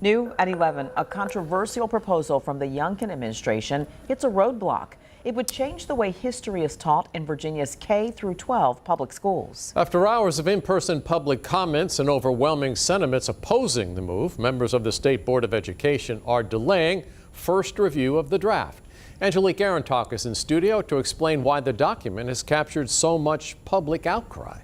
New at 11, a controversial proposal from the Youngkin administration hits a roadblock. It would change the way history is taught in Virginia's K through 12 public schools. After hours of in-person public comments and overwhelming sentiments opposing the move, members of the State Board of Education are delaying first review of the draft. Angelique Arentalk is in studio to explain why the document has captured so much public outcry.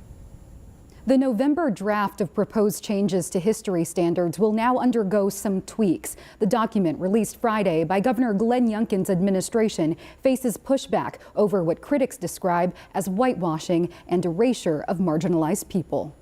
The November draft of proposed changes to history standards will now undergo some tweaks. The document, released Friday by Governor Glenn Youngkin's administration, faces pushback over what critics describe as whitewashing and erasure of marginalized people.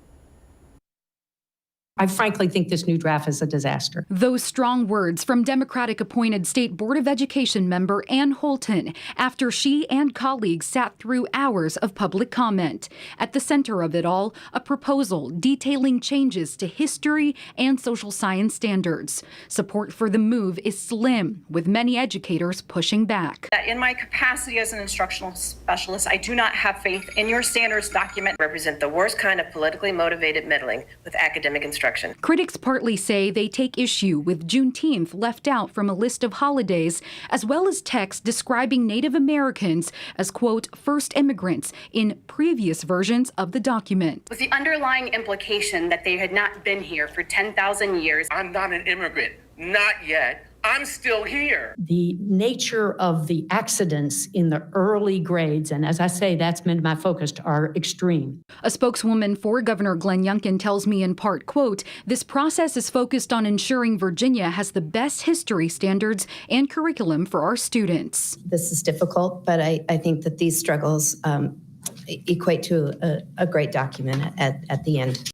I frankly think this new draft is a disaster. Those strong words from Democratic-appointed State Board of Education member Ann Holton after she and colleagues sat through hours of public comment. At the center of it all, a proposal detailing changes to history and social science standards. Support for the move is slim, with many educators pushing back. In my capacity as an instructional specialist, I do not have faith in your standards document. Represent the worst kind of politically motivated meddling with academic instruction. Critics partly say they take issue with Juneteenth left out from a list of holidays, as well as text describing Native Americans as, quote, first immigrants in previous versions of the document. With the underlying implication that they had not been here for 10,000 years. I'm not an immigrant, not yet. I'm still here. The nature of the accidents in the early grades, and as I say, that's been my focus, are extreme. A spokeswoman for Governor Glenn Youngkin tells me in part, quote, this process is focused on ensuring Virginia has the best history standards and curriculum for our students. This is difficult, but I think that these struggles equate to a great document at the end.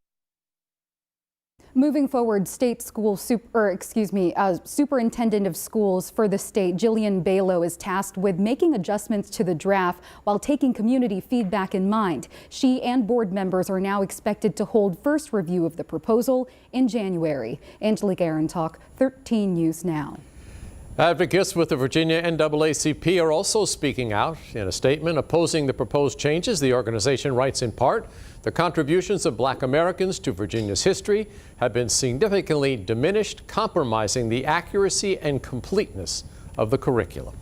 Moving forward, Superintendent of Schools for the state, Jillian Balow, is tasked with making adjustments to the draft while taking community feedback in mind. She and board members are now expected to hold first review of the proposal in January. Angelique Arentalk, 13 News Now. Advocates with the Virginia NAACP are also speaking out. In a statement opposing the proposed changes, the organization writes in part, the contributions of Black Americans to Virginia's history have been significantly diminished, compromising the accuracy and completeness of the curriculum.